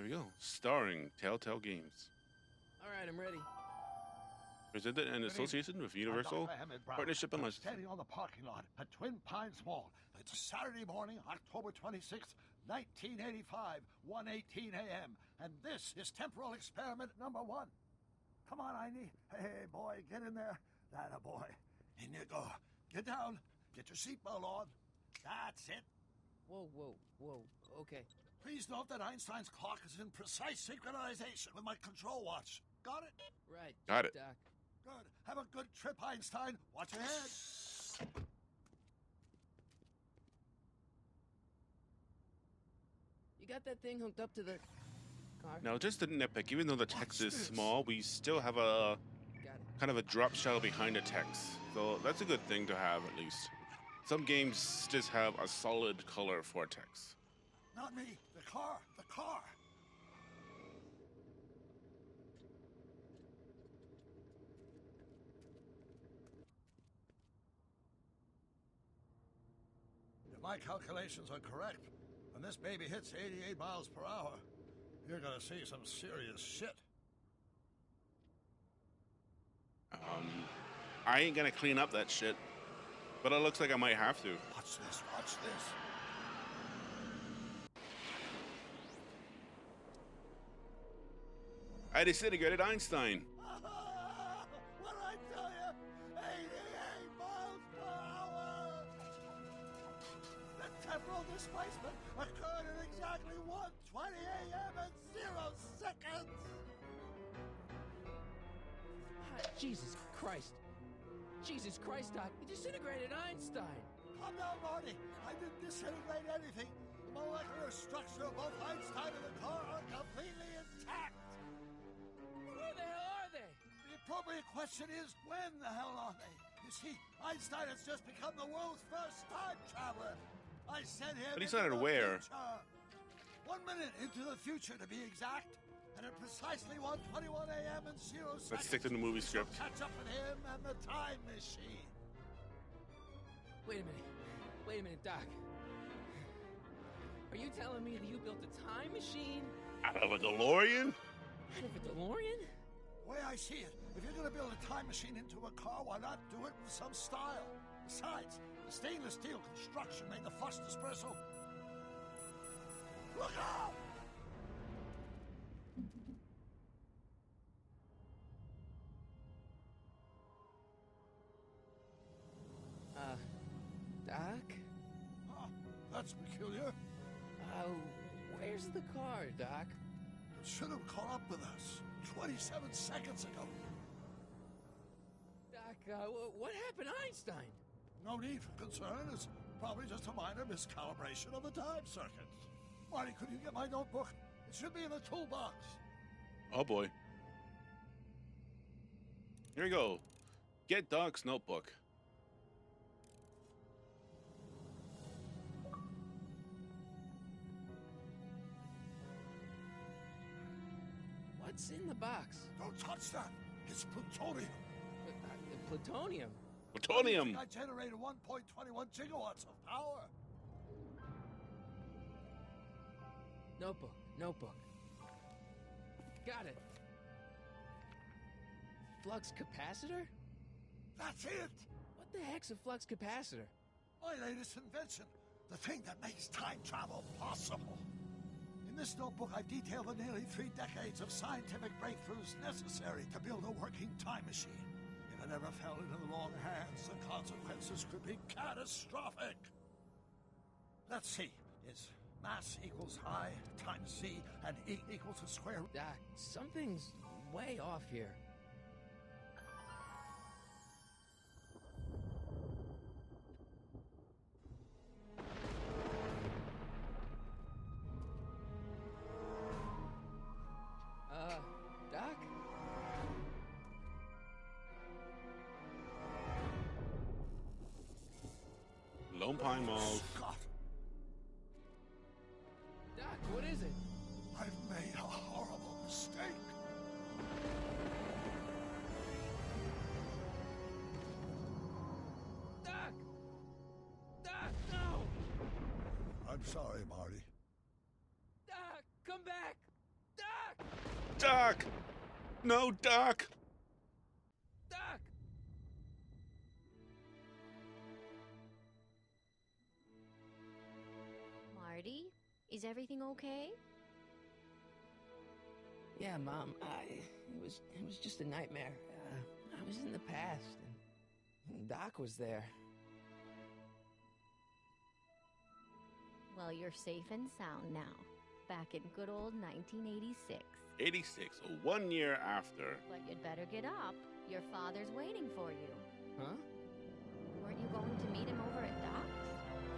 we go. Starring Telltale Games. All right, I'm ready. Presented in association with Universal Emmett Brown. Partnership and I'm Licensing. standing on the parking lot at Twin Pines Mall. It's Saturday morning, October 26th, 1985, 1:18 a.m. And this is temporal experiment number 1. Come on, Einie. Hey, boy, get in there. That a boy. In you go. Get down. Get your seatbelt on. That's it. Whoa. Okay. Please note that Einstein's clock is in precise synchronization with my control watch. Got it? Right. Got it. Doc. Good. Have a good trip, Einstein. Watch your head. You got that thing hooked up to the car? Now, just a nitpick, even though the text is this? small, we still have a Got it. kind of a drop shadow behind the text. So that's a good thing to have, at least. Some games just have a solid color for text. Not me. The car. The car. If my calculations are correct, when this baby hits 88 miles per hour, you're gonna see some serious shit. I ain't gonna clean up that shit, but it looks like I might have to. Watch this. Watch this. I disintegrated Einstein. What did I tell you? 88 miles per hour! The temporal displacement occurred at exactly 1:20 a.m. and 0 seconds! Jesus Christ. Jesus Christ, Doc. You disintegrated Einstein. Calm down, Marty. I didn't disintegrate anything. The molecular structure of both Einstein and the car are completely intact. Where the hell are they? The appropriate question is, when the hell are they? You see, Einstein has just become the world's first time traveler. I sent him But he's into not the aware. future. 1 minute into the future, to be exact. And at precisely 1:21 a.m. and 0 seconds, Let's stick to the movie we shall script. catch up with him and the time machine. Wait a minute, Doc. Are you telling me that you built a time machine Out of a DeLorean? out of a DeLorean? The way I see it, if you're going to build a time machine into a car, why not do it with some style? Besides, the stainless steel construction made the flux dispersal. Look out! Doc? Huh, that's peculiar. Where's the car, Doc? It should have caught up with us 27 seconds ago. Doc, what happened to Einstein? No need for concern. It's probably just a minor miscalibration of the time circuit. Marty, could you get my notebook? It should be in the toolbox. Oh boy. Here we go. Get Doc's notebook. What's in the box? Don't touch that. It's plutonium. Plutonium? Plutonium! I generated 1.21 gigawatts of power. Notebook. Got it. Flux capacitor? That's it. What the heck's a flux capacitor? My latest invention. The thing that makes time travel possible. In this notebook, I've detailed the nearly 3 decades of scientific breakthroughs necessary to build a working time machine. If it ever fell into the wrong hands, the consequences could be catastrophic. Let's see. Is mass equals I times Z and E equals the square root? Doc, something's way off here. Doc? Lone Pine Mall. Scott, Doc, what is it? I've made a horrible mistake. Doc! Doc, no! I'm sorry, Marty. Doc, come back! Doc! No, Doc! Doc! Marty, is everything okay? Yeah, Mom. It was just a nightmare. I was in the past, and Doc was there. Well, you're safe and sound now. Back in good old 1986. 86, so 1 year after. But you'd better get up. Your father's waiting for you. Huh? Weren't you going to meet him over at Doc's?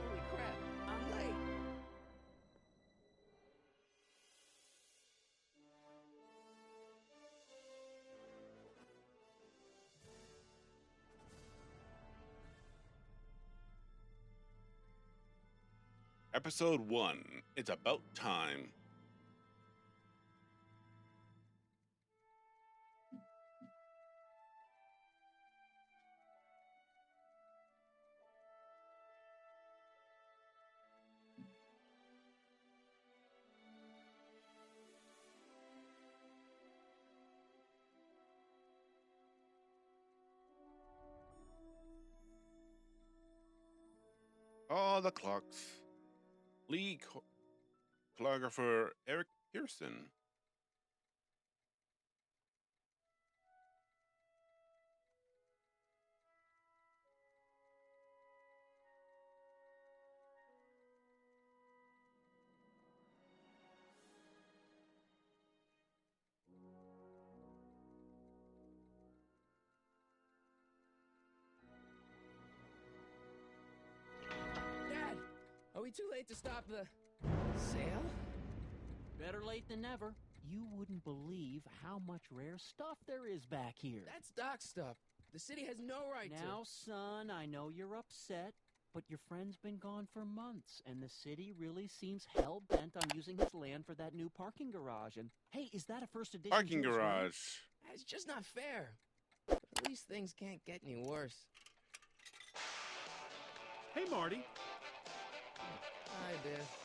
Holy crap! I'm late. Episode 1. It's about time. All the clocks. Lead choreographer Eric Pearson. Dad, are we too late to stop the sale? Better late than never. You wouldn't believe how much rare stuff there is back here. That's Doc's stuff. The city has no right Now, son, I know you're upset, but your friend's been gone for months, and the city really seems hell-bent on using his land for that new parking garage. And, hey, is that a first edition? Parking Jules Verne? garage. to. It's just not fair. But at least things can't get any worse. Hey, Marty. Hi, Biff.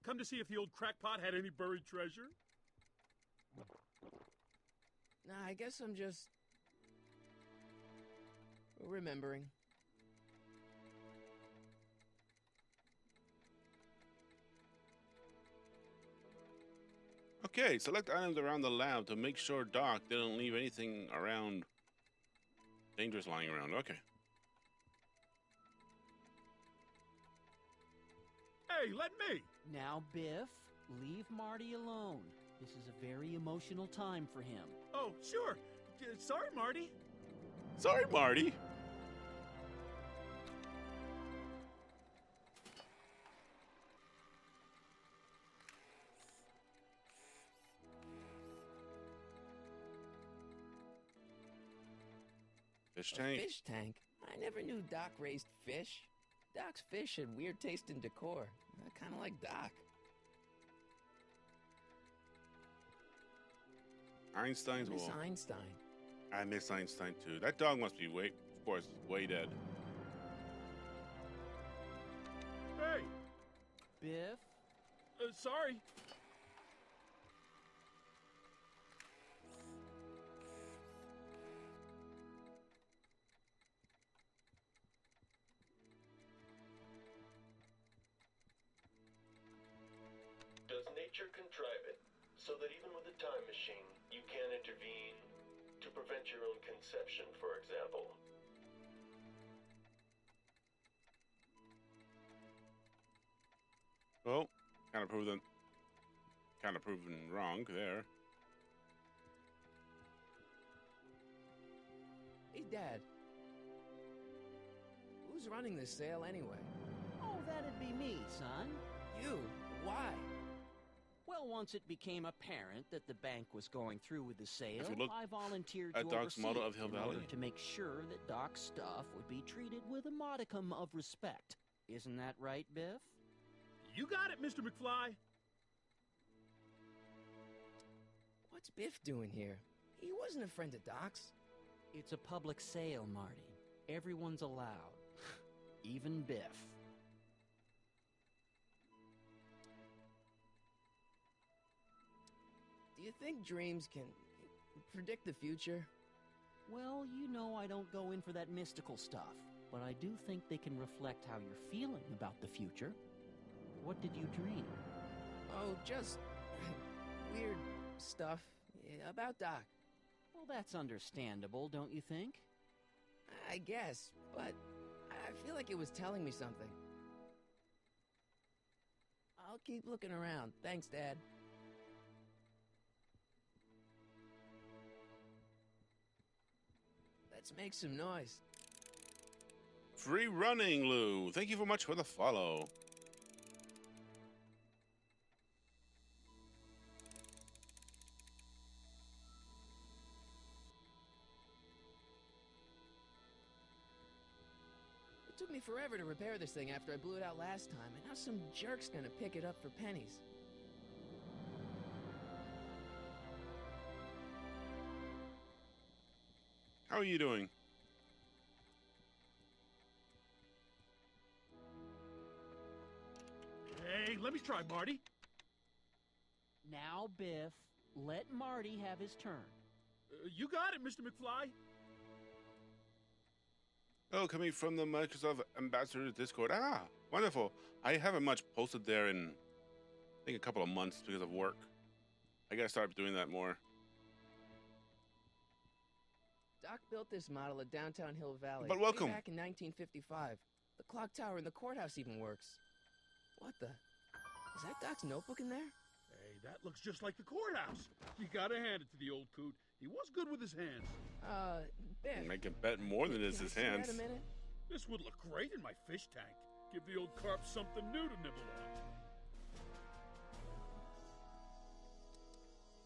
Come to see if the old crackpot had any buried treasure? Nah, I guess I'm just remembering. Okay, select items around the lab to make sure Doc didn't leave anything around dangerous lying around. Okay. Hey, let me! Now, Biff, leave Marty alone. This is a very emotional time for him. Oh, sure. Sorry, Marty. Sorry, Marty. Fish A tank. fish tank? I never knew Doc raised fish. Doc's fish had weird taste in decor. I kind of like Doc. Einstein's Miss wall. Einstein. I miss Einstein too. That dog must be way, of course, way dead. Hey, Biff? sorry. Does nature contrive it so that even with a time machine, you can intervene to prevent your own conception, for example? Well, kind of proven wrong there. Hey, Dad. Who's running this sale anyway? Oh, that'd be me, son. You. Why? Well, once it became apparent that the bank was going through with the sale, If you look I volunteered at to Doc's oversee model it of Hill in order Valley. to make sure that Doc's stuff would be treated with a modicum of respect. Isn't that right, Biff? You got it, Mr. McFly. What's Biff doing here? He wasn't a friend of Doc's. It's a public sale, Marty. Everyone's allowed. Even Biff. you think dreams can predict the future? Well, you know I don't go in for that mystical stuff, but I do think they can reflect how you're feeling about the future. What did you dream? Oh, just weird stuff about Doc. Well, that's understandable, don't you think? I guess, but I feel like it was telling me something. I'll keep looking around. Thanks, Dad. Let's make some noise. Free running, Lou. Thank you very much for the follow. It took me forever to repair this thing after I blew it out last time, and now some jerk's gonna pick it up for pennies. How are you doing? Hey, let me try, Marty. Now, Biff, let Marty have his turn. You got it, Mr. McFly. Oh, coming from the Microsoft Ambassador Discord. Ah, wonderful. I haven't much posted there in, I think, a couple of months because of work. I gotta start doing that more. Doc built this model at downtown Hill Valley But welcome. way back in 1955. The clock tower in the courthouse even works. What the? Is that Doc's notebook in there? Hey, that looks just like the courthouse. You gotta hand it to the old coot. He was good with his hands. Biff. I can bet more than is can I his see that hands. a minute? This would look great in my fish tank. Give the old carp something new to nibble on.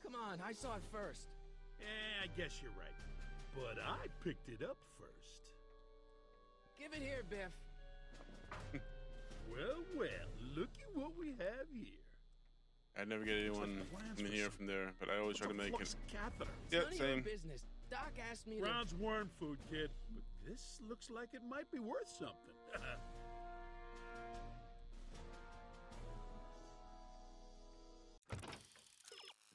Come on, I saw it first. I guess you're right. But I picked it up first. Give it here, Biff. Well, looky what we have here. I'd never get anyone in here from there, but I always try to make it. Flux catheter. Yeah, None of your same. business. Doc asked me Brown's worm food, kid. But this looks like it might be worth something.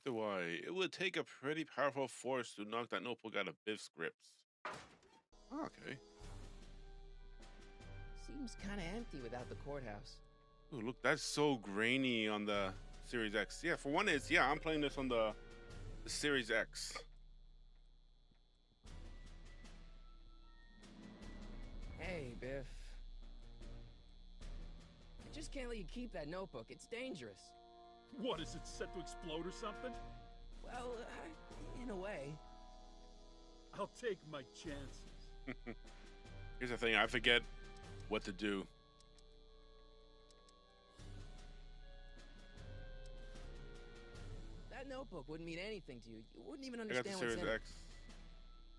Why? It would take a pretty powerful force to knock that notebook out of Biff's grips. Oh, okay. Seems kind of empty without the courthouse. Ooh, look, that's so grainy on the Series X. Yeah, for one, I'm playing this on the Series X. Hey, Biff. I just can't let you keep that notebook. It's dangerous. What, is it set to explode or something? Well, in a way. I'll take my chances. Here's the thing, I forget what to do. That notebook wouldn't mean anything to you. You wouldn't even I got the understand what's Series in it. X.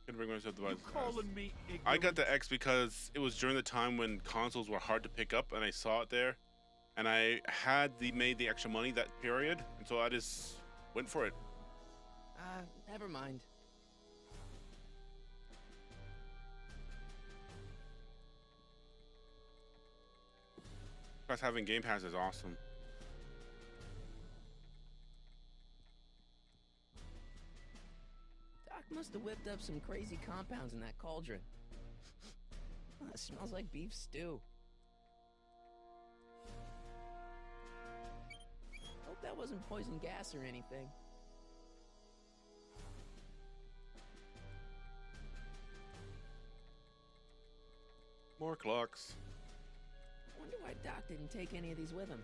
Couldn't bring myself to buy You the calling me ignorant? I got the X because it was during the time when consoles were hard to pick up, and I saw it there, and I had made the extra money that period, and so I just went for it. Never mind. Plus, having Game Pass is awesome. Doc must have whipped up some crazy compounds in that cauldron. It smells like beef stew. Hope that wasn't poison gas or anything. More clocks. Wonder why Doc didn't take any of these with him.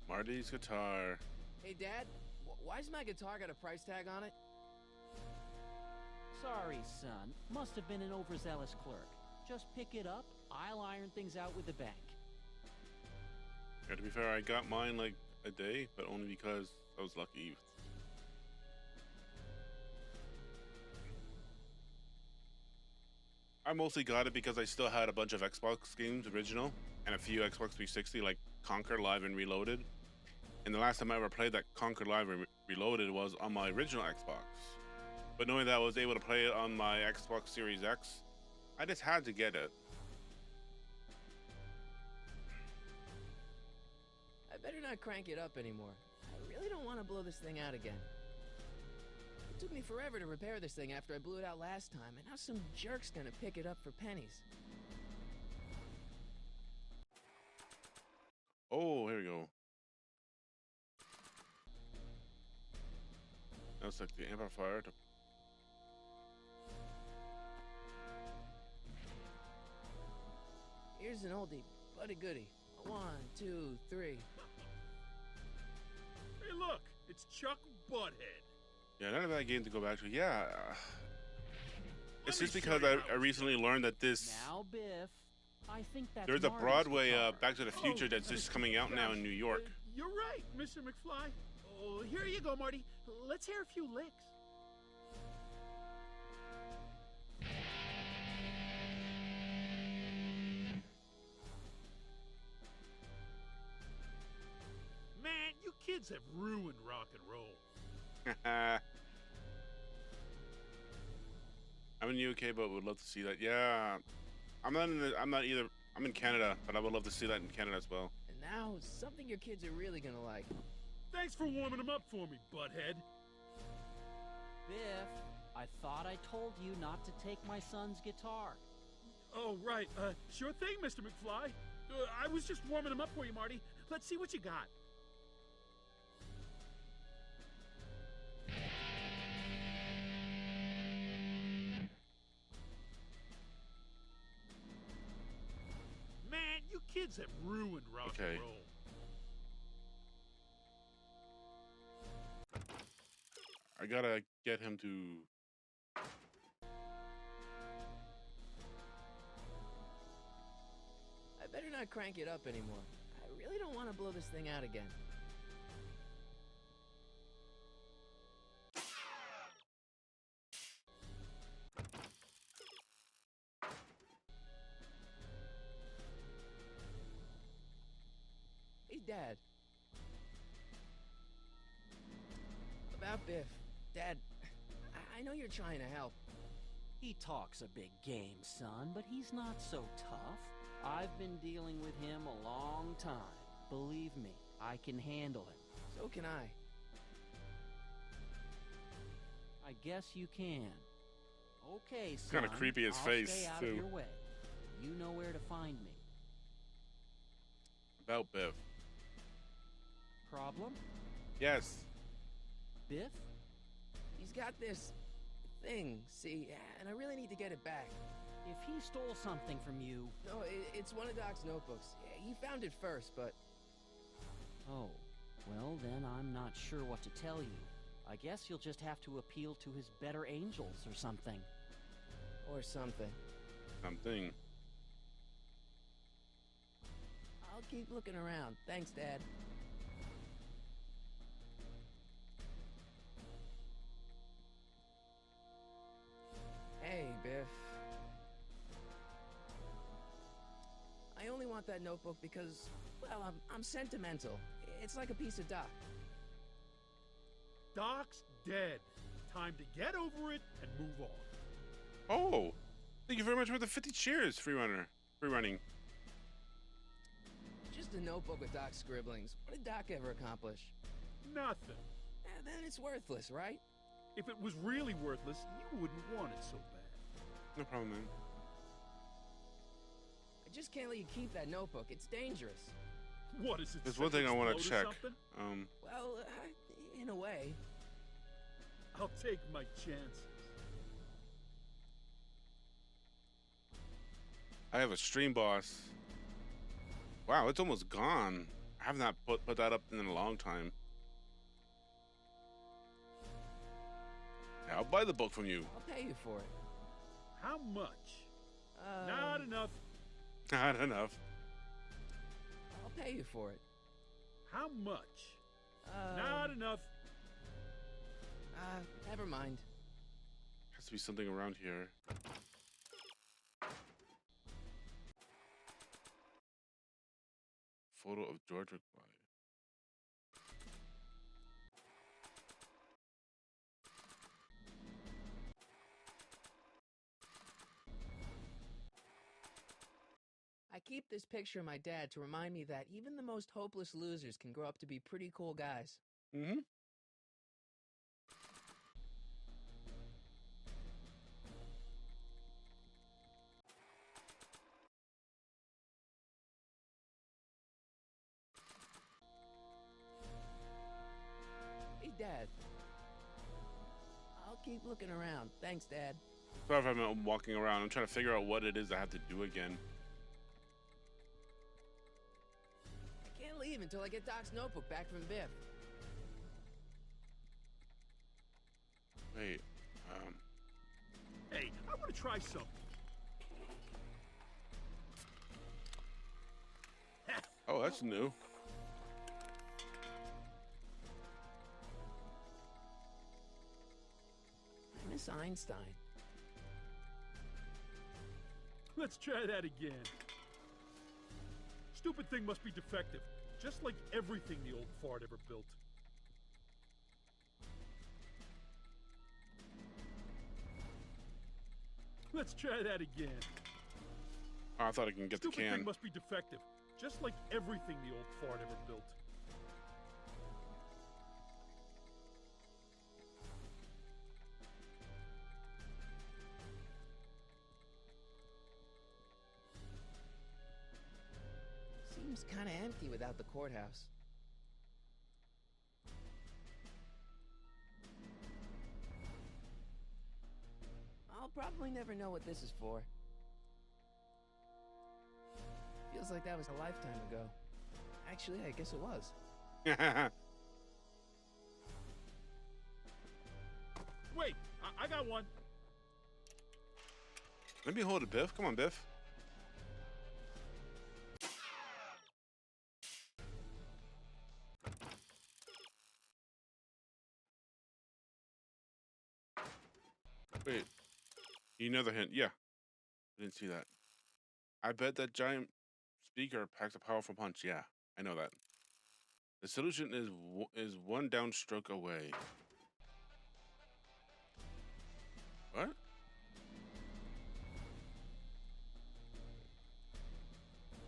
Marty's guitar. Hey, Dad, why's my guitar got a price tag on it? Sorry, son. Must have been an overzealous clerk. Just pick it up. I'll iron things out with the bank. Yeah, to be fair, I got mine like a day, but only because I was lucky. I mostly got it because I still had a bunch of Xbox games original and a few Xbox 360 like Conquer Live and Reloaded. And the last time I ever played that Conquer Live and Reloaded was on my original Xbox. But knowing that I was able to play it on my Xbox Series X, I just had to get it. better not crank it up anymore. I really don't want to blow this thing out again. It took me forever to repair this thing after I blew it out last time, and now some jerk's gonna pick it up for pennies. Oh, here we go. That's like the amplifier to... Here's an oldie, but a goodie. 1, 2, 3. Hey, look, it's Chuck Butthead. Yeah, none of that game to go back to. Yeah. It's Let just me because show you I recently learned that this... Now, Biff, I think that's There's a Marty's Broadway guitar. Back to the Future that's just coming out now in New York. You're right, Mr. McFly. Oh, here you go, Marty. Let's hear a few licks. Man, you kids have ruined rock and roll. I'm in the UK, but would love to see that. Yeah, I'm not either. I'm in Canada, but I would love to see that in Canada as well. And now, something your kids are really gonna like. Thanks for warming them up for me, Butthead. Biff, I thought I told you not to take my son's guitar. Oh, right. Sure thing, Mr. McFly. I was just warming them up for you, Marty. Let's see what you got. Man, you kids have ruined rock Okay. and roll. I gotta get him to... I better not crank it up anymore. I really don't want to blow this thing out again. Hey, Dad. About Biff. Dad, I know you're trying to help. He talks a big game, son, but he's not so tough. I've been dealing with him a long time. Believe me, I can handle him. So can I. I guess you can. Okay, son. Kinda creepy, his I'll face, stay out too. of your way. You know where to find me. About Biff. Problem? Yes. Biff? He's got this thing, see, and I really need to get it back. If he stole something from you... No, it's one of Doc's notebooks. He found it first, but... Oh, well then I'm not sure what to tell you. I guess you'll just have to appeal to his better angels or something. Or something. Something. I'll keep looking around. Thanks, Dad. Hey, Biff. I only want that notebook because, well, I'm sentimental. It's like a piece of Doc. Doc's dead. Time to get over it and move on. Oh, thank you very much for the 50 cheers, free running. Just a notebook with Doc's scribblings. What did Doc ever accomplish? Nothing. Then it's worthless, right? If it was really worthless, you wouldn't want it so bad. No problem, man. I just can't let you keep that notebook. It's dangerous. What is it? There's one thing I want to explode or check. something? Well, in a way. I'll take my chances. I have a stream boss. Wow, it's almost gone. I have not put that up in a long time. Yeah, I'll buy the book from you. I'll pay you for it. How much? Not enough. Not enough. I'll pay you for it. How much? Not enough. Never mind. Has to be something around here. Photo of George McFly. I keep this picture of my dad to remind me that even the most hopeless losers can grow up to be pretty cool guys. Mm-hmm. Hey, Dad. I'll keep looking around. Thanks, Dad. Sorry if I'm walking around. I'm trying to figure out what it is I have to do again. I can't leave until I get Doc's notebook back from Biff. Wait, Hey, I want to try something. oh, that's new. I miss Einstein. Let's try that again. Stupid thing must be defective, just like everything the old fart ever built. Let's try that again. Oh, I thought I can get Stupid the can. thing must be defective, just like everything the old fart ever built. Seems kind of empty without the courthouse. I'll probably never know what this is for. Feels like that was a lifetime ago. Actually, I guess it was. Wait, I got one. Let me hold it, Biff. Come on, Biff. Wait. Another hint. Yeah. I didn't see that. I bet that giant speaker packs a powerful punch. Yeah, I know that. The solution is one downstroke away. What?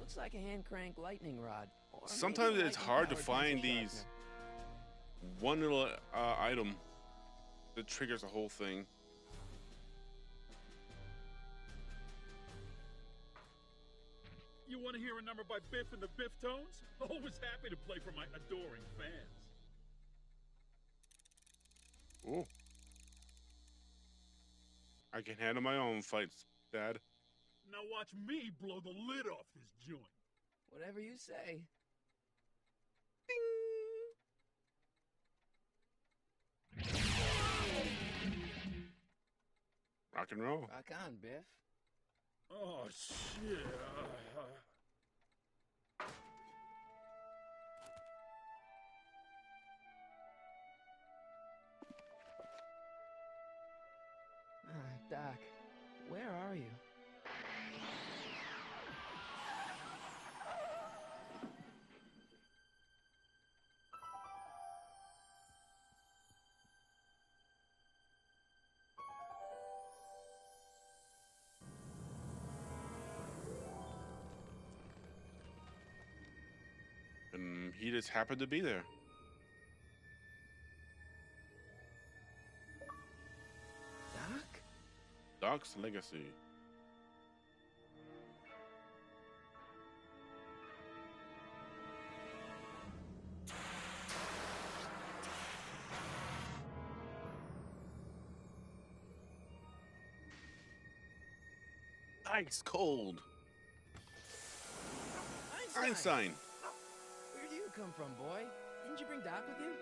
Looks like a hand crank lightning rod. Or Sometimes maybe a it's hard to lightning-powered find pencil these sharpener. one little item that triggers the whole thing. You want to hear a number by Biff and the Biff Tones? Always happy to play for my adoring fans. Ooh. I can handle my own fights, Dad. Now watch me blow the lid off this joint. Whatever you say. Rock and roll. Rock on, Biff. Oh, shit. Doc, where are you? And he just happened to be there. Doc? Doc's legacy. Ice cold. Einstein. Where do you come from, boy? Didn't you bring Doc with you?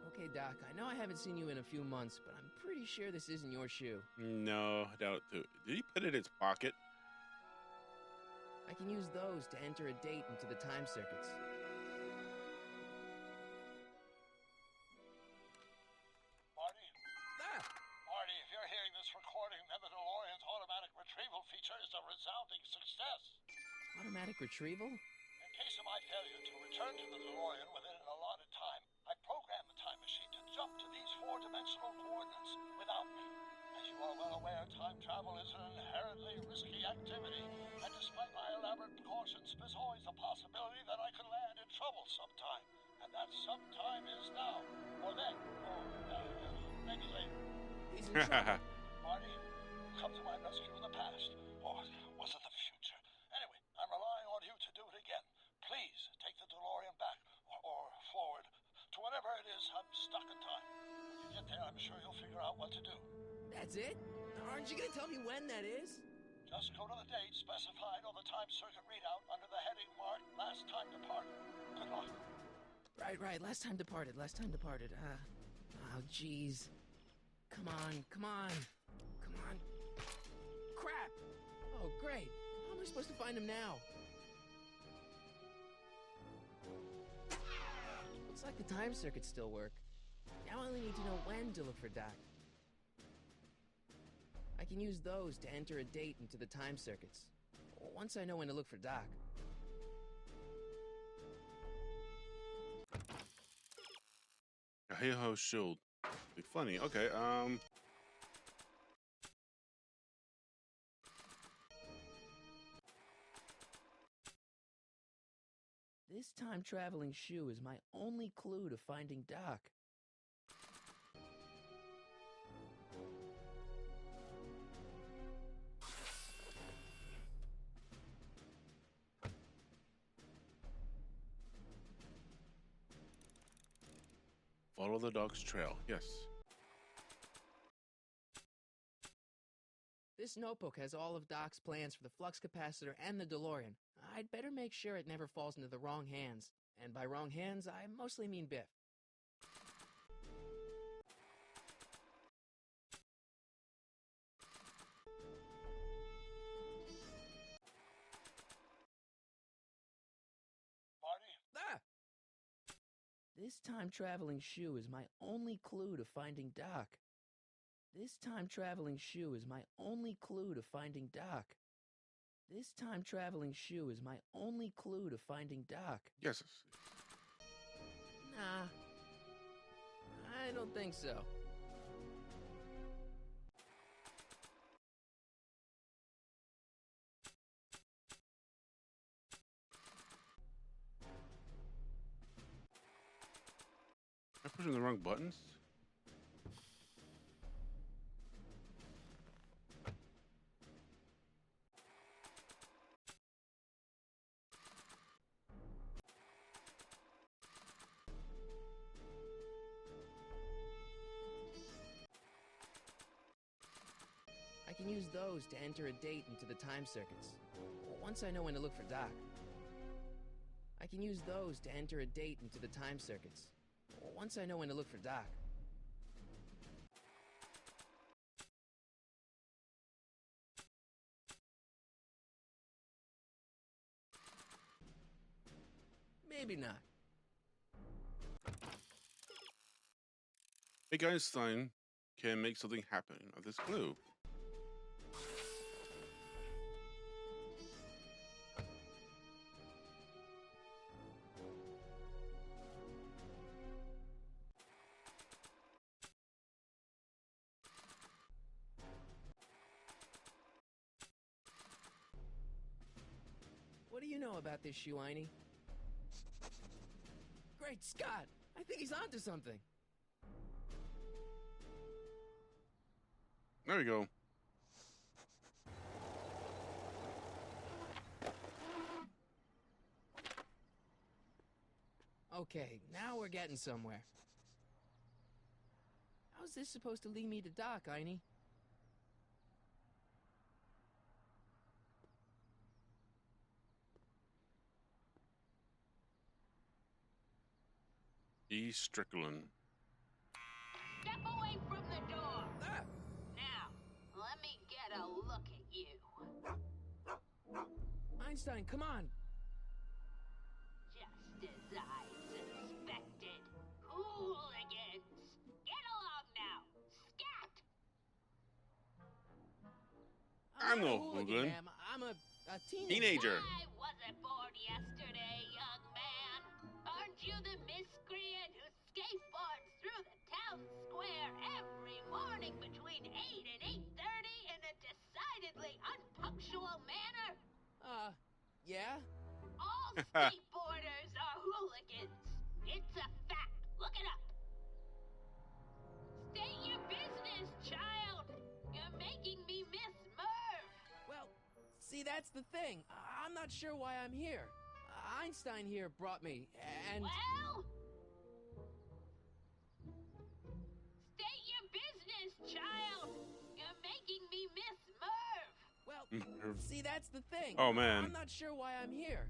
Okay, Doc, I know I haven't seen you in a few months, but I'm pretty sure this isn't your shoe. No, I doubt it. Did he put it in his pocket? I can use those to enter a date into the time circuits. Marty? Ah! Marty, if you're Automatic retrieval? In case of my failure to return to the DeLorean within an allotted time, I programmed the time machine to jump to these four-dimensional coordinates without me. As you are well aware, time travel is an inherently risky activity, and despite my elaborate precautions, there's always a possibility that I could land in trouble sometime. And that sometime is now, or then, or maybe later. He's in trouble. Marty, come to my rescue in the past, or was it the future? Anyway, I'm relying on you to do it again. Please take the DeLorean back, or forward, to whatever it is I'm stuck in time. When you get there, I'm sure you'll figure out what to do. That's it? Aren't you gonna tell me when that is? Just go to the date specified on the time circuit readout under the heading marked Last Time Departed. Good luck. Right. Last time departed. Oh, jeez. Come on. Crap! Oh, great. How am I supposed to find him now? Looks like the time circuits still work. Now I only need to know when to look for Doc. I can use those to enter a date into the time circuits. Once I know when to look for Doc. A hey-ho shield. Be funny. Okay, This time-traveling shoe is my only clue to finding Doc. follow the dog's trail. Yes. This notebook has all of Doc's plans for the flux capacitor and the DeLorean. I'd better make sure it never falls into the wrong hands. And by wrong hands, I mostly mean Biff. Marty? Ah! This time-traveling shoe is my only clue to finding Doc. This time-traveling shoe is my only clue to finding Doc. This time-traveling shoe is my only clue to finding Doc. Yes. Nah, I don't think so. Am I pushing the wrong buttons? I can use those to enter a date into the time circuits. Once I know when to look for Doc. I can use those to enter a date into the time circuits. Once I know when to look for Doc. Maybe not. Big Einstein can make something happen of this clue. What do you know about this shoe, Einie? Great Scott! I think he's onto something. There we go. Okay, now we're getting somewhere. How's this supposed to lead me to Doc, Einie? E. Strickland. Step away from the door. Ah! Now, let me get a look at you. Einstein, come on! Just as I suspected. Hooligans! Get along now! Scat! I'm no not a hooligan. ma'am. I'm a teenager. Teenager. I wasn't yesterday, young man. Aren't you the miscreant who skateboards through the town square every morning between 8 and 8:30 in a decidedly unpunctual manner? Yeah? All skateboarders are hooligans. It's a fact. Look it up. State your business, child. You're making me miss Merv. Well, see, that's the thing. I'm not sure why I'm here. Einstein here brought me, and... Well? State your business, child. You're making me miss Merv. Well, see, that's the thing. Oh, man. I'm not sure why I'm here.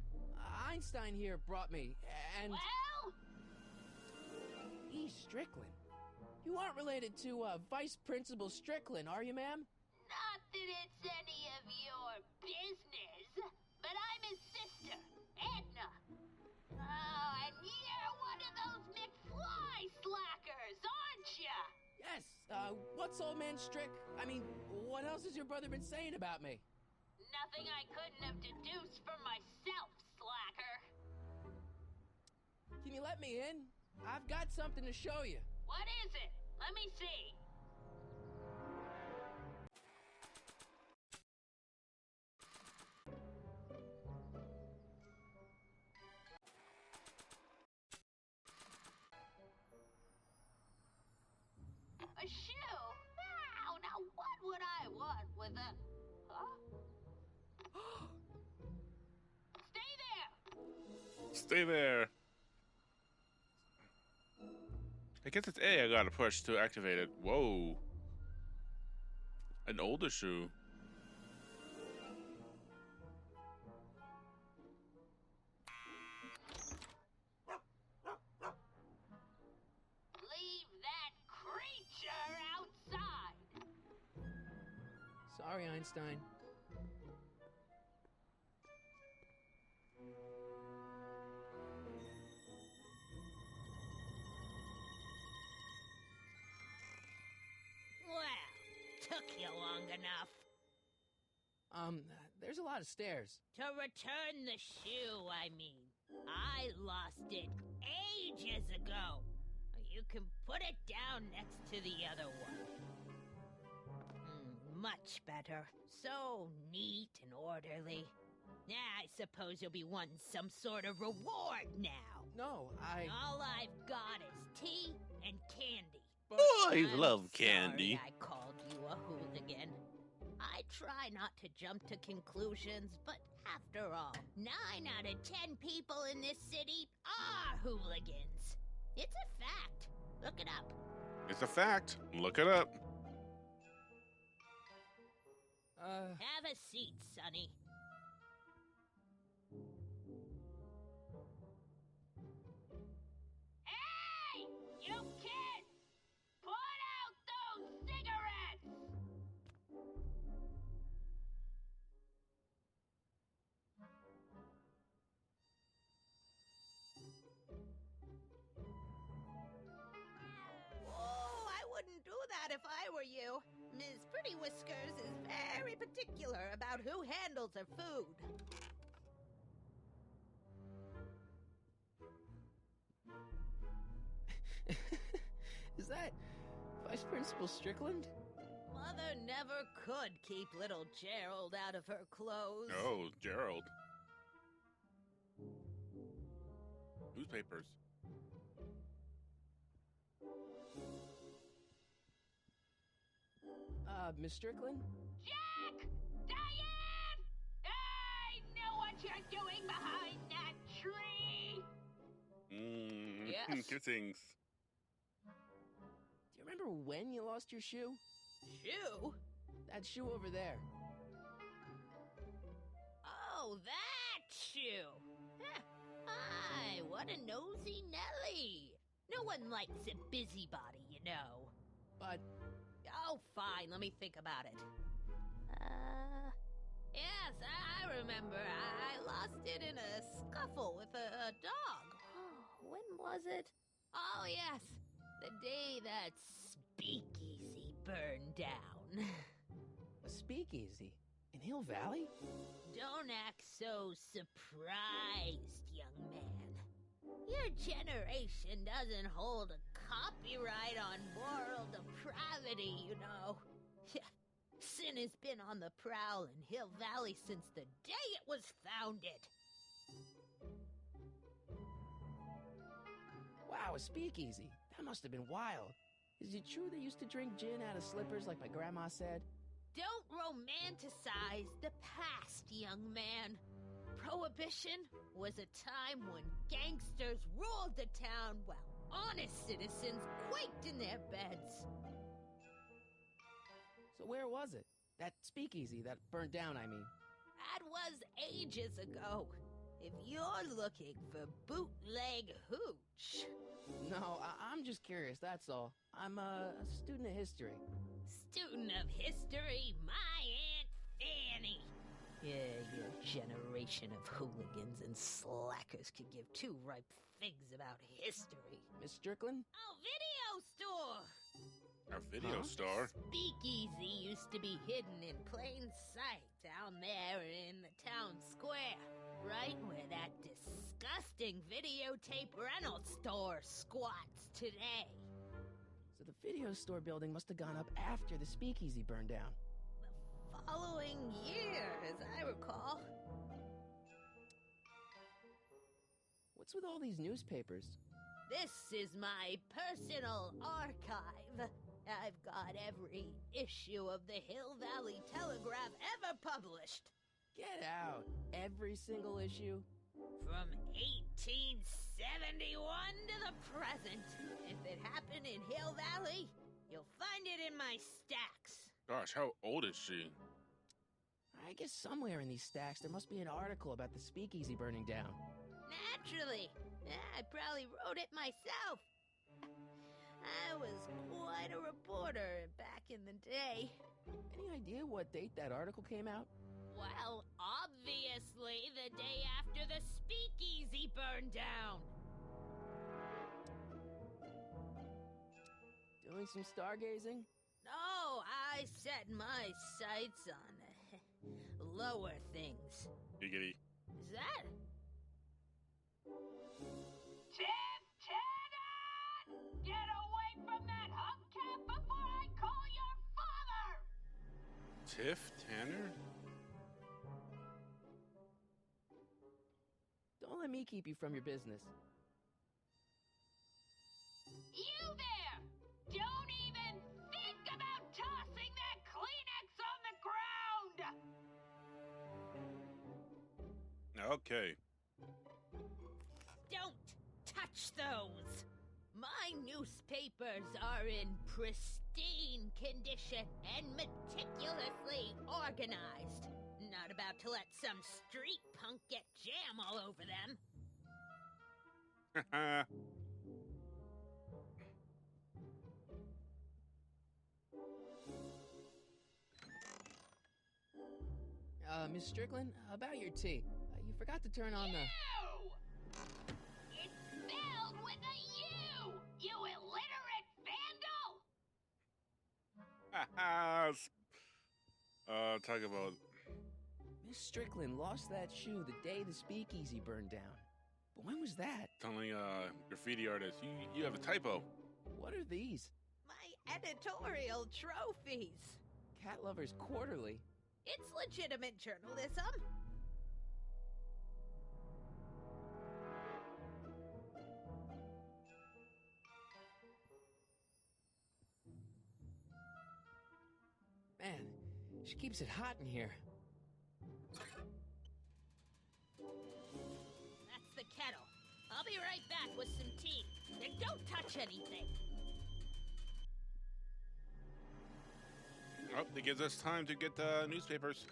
Einstein here brought me, and... Well? E. Strickland. You aren't related to, Vice Principal Strickland, are you, ma'am? Not that it's any of your business, but I'm his sister, Edna. Oh, and you're one of those McFly slackers, aren't ya? Yes, what's old man what else has your brother been saying about me? Nothing I couldn't have deduced from myself, slacker. Can you let me in? I've got something to show you. What is it? Let me see. A shoe? Now what would I want with a... Huh? Stay there. I guess it's A I gotta push to activate it. Whoa. An older shoe. Leave that creature outside. Sorry, Einstein. Took you long enough. There's a lot of stairs. To return the shoe, I mean. I lost it ages ago. You can put it down next to the other one. Much better. So neat and orderly. I suppose you'll be wanting some sort of reward now. No, All I've got is tea and candy. I I'm love candy. Sorry I called you a hooligan. I try not to jump to conclusions, but after all, 9 out of 10 people in this city are hooligans. It's a fact. Look it up. It's a fact. Look it up. Have a seat, Sonny. Hey! You kids! Put out those cigarettes! Oh, I wouldn't do that if I were you. Ms. Pretty Whiskers is very particular about who handles her food. Is that Vice Principal Strickland? Mother never could keep little Gerald out of her clothes. Oh, Gerald. Newspapers. Miss Strickland? Jack! Diane! I know what you're doing behind that tree! Yes. Kissings. Do you remember when you lost your shoe? Shoe? That shoe over there. Oh, that shoe! Hi, what a nosy Nelly! No one likes a busybody, you know. But... Oh, fine, let me think about it. Yes, I remember. I lost it in a scuffle with a dog. Oh, when was it? Oh, yes, the day that speakeasy burned down. A speakeasy? In Hill Valley? Don't act so surprised, young man. Your generation doesn't hold a copyright on moral depravity, you know. Sin has been on the prowl in Hill Valley since the day it was founded. Wow, a speakeasy. That must have been wild. Is it true they used to drink gin out of slippers like my grandma said? Don't romanticize the past, young man. Prohibition was a time when gangsters ruled the town while honest citizens quaked in their beds. So where was it? That speakeasy that burnt down, I mean. That was ages ago. If you're looking for bootleg hooch. No, I'm just curious, that's all. I'm a student of history. Student of history, my Aunt Fanny. Yeah, your generation of hooligans and slackers could give two ripe figs about history. Miss Strickland? Oh, video store! Our video store? Speakeasy used to be hidden in plain sight down there in the town square. Right where that disgusting videotape rental store squats today. So the video store building must have gone up after the speakeasy burned down. The following year, as I recall. What's with all these newspapers? This is my personal archive. I've got every issue of the Hill Valley Telegraph ever published. Get out. Every single issue? From 1871 to the present. If it happened in Hill Valley, you'll find it in my stacks. Gosh, how old is she? I guess somewhere in these stacks there must be an article about the speakeasy burning down. Naturally. I probably wrote it myself. I was quite a reporter back in the day. Any idea what date that article came out? Well, obviously the day after the speakeasy burned down. Doing some stargazing? No, I set my sights on lower things. Giggity. Is that? Tim Tanner! Get away from that hubcap before I call your father! Tiff Tanner? Don't let me keep you from your business. You there! Don't even think about tossing that Kleenex on the ground! Okay. Don't touch those! My newspapers are in pristine condition and meticulously organized. Not about to let some street punk get jam all over them. Miss Strickland, about your tea. You forgot to turn on the... It's spelled with a U! You illiterate vandal! Talk about... Miss Strickland lost that shoe the day the speakeasy burned down. But when was that? Telling graffiti artist, you have a typo. What are these? My editorial trophies. Cat Lovers Quarterly. It's legitimate journalism. Man, she keeps it hot in here. That's the kettle. I'll be right back with some tea. And don't touch anything. Oh, it gives us time to get the newspapers.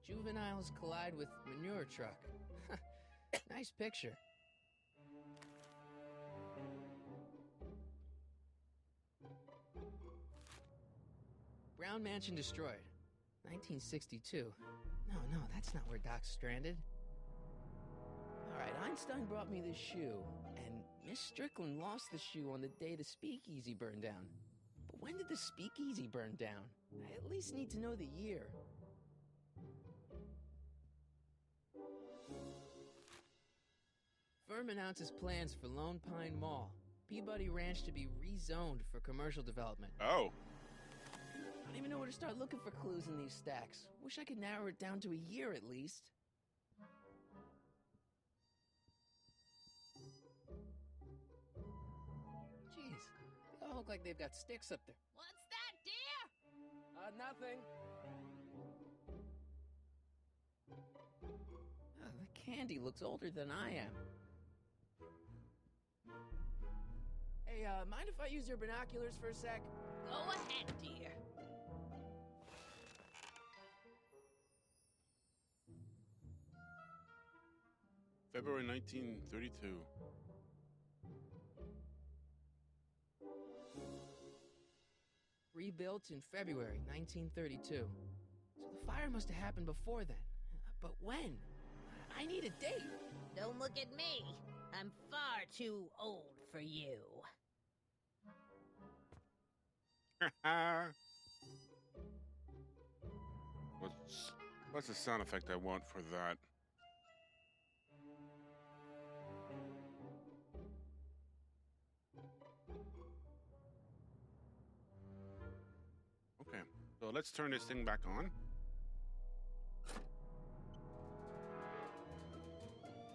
Juveniles collide with manure truck. Nice picture. Brown Mansion destroyed. 1962. No, that's not where Doc's stranded. Alright, Einstein brought me this shoe, and Miss Strickland lost the shoe on the day the speakeasy burned down. when did the speakeasy burn down? I at least need to know the year. Firm announces plans for Lone Pine Mall. Peabody Ranch to be rezoned for commercial development. Oh. I don't even know where to start looking for clues in these stacks. Wish I could narrow it down to a year at least. Jeez, they all look like they've got sticks up there. What's that, dear? Nothing. The candy looks older than I am. Hey, mind if I use your binoculars for a sec? Go ahead, dear. February 1932. Rebuilt in February 1932. So the fire must have happened before then. But when? I need a date. Don't look at me. I'm far too old for you. What's the sound effect I want for that? Okay, so let's turn this thing back on.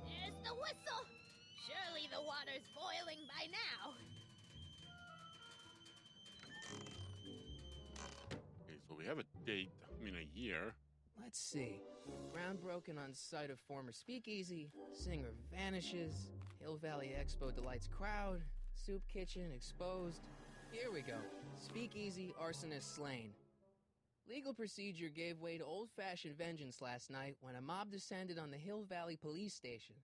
There's the whistle. Surely the water's boiling by now. Okay, so we have a date, a year. Let's see. Ground broken on site of former speakeasy. Singer vanishes. Hill Valley Expo delights crowd. Soup kitchen exposed. Here we go. Speakeasy arsonist slain. Legal procedure gave way to old-fashioned vengeance last night when a mob descended on the Hill Valley police station.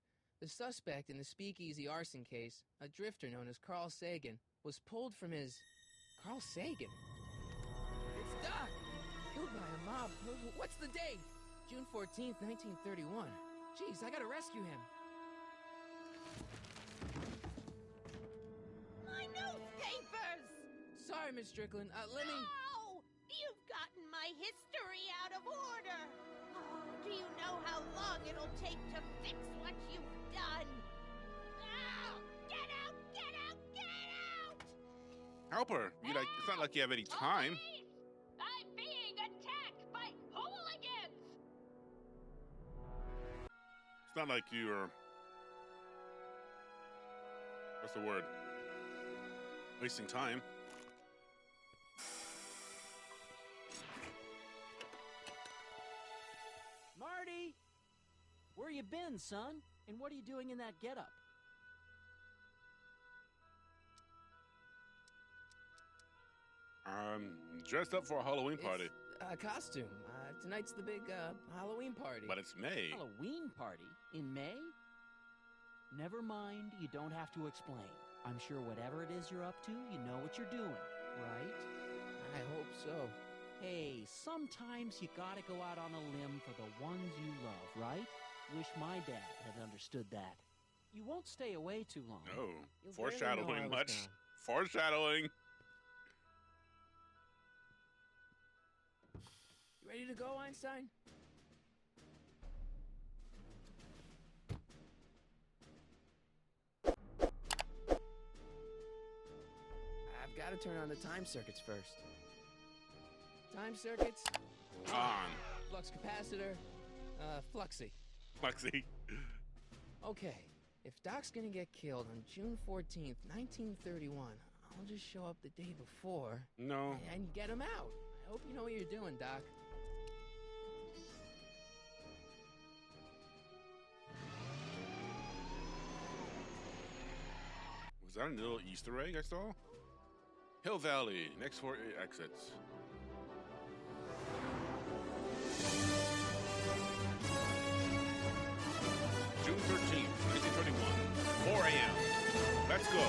The suspect in the speakeasy arson case, a drifter known as Carl Sagan, was pulled from his... Carl Sagan? It's Doc! Killed by a mob. What's the date? June 14th, 1931. Jeez, I gotta rescue him. My newspapers! Sorry, Miss Strickland. Let me... No! You've gotten my history out of order. Oh, do you know how long it'll take to fix what you've done? Oh, get out! Get out! Get out! Help her. It's not like you have any time. Police! I'm being attacked by hooligans! It's not like you're... What's the word? Wasting time. Marty! Where you been, son? And what are you doing in that getup? Dressed up for a Halloween party. It's a costume. Tonight's the big Halloween party. But it's May. Halloween party? In May? Never mind, you don't have to explain. I'm sure whatever it is you're up to, you know what you're doing, right? I hope so. Hey, sometimes you gotta go out on a limb for the ones you love, right? Wish my dad had understood that. You won't stay away too long. No. You'll barely know I Foreshadowing was much. gone. Foreshadowing. You ready to go, Einstein? I've got to turn on the time circuits first. Time circuits, On. flux capacitor, fluxy. Lexi. Okay, if Doc's gonna get killed on June 14th, 1931, I'll just show up the day before No. and get him out. I hope you know what you're doing, Doc. Was that a little Easter egg I saw? Hill Valley, next 4 exits. June 13th, 1931, 4 a.m. Let's go.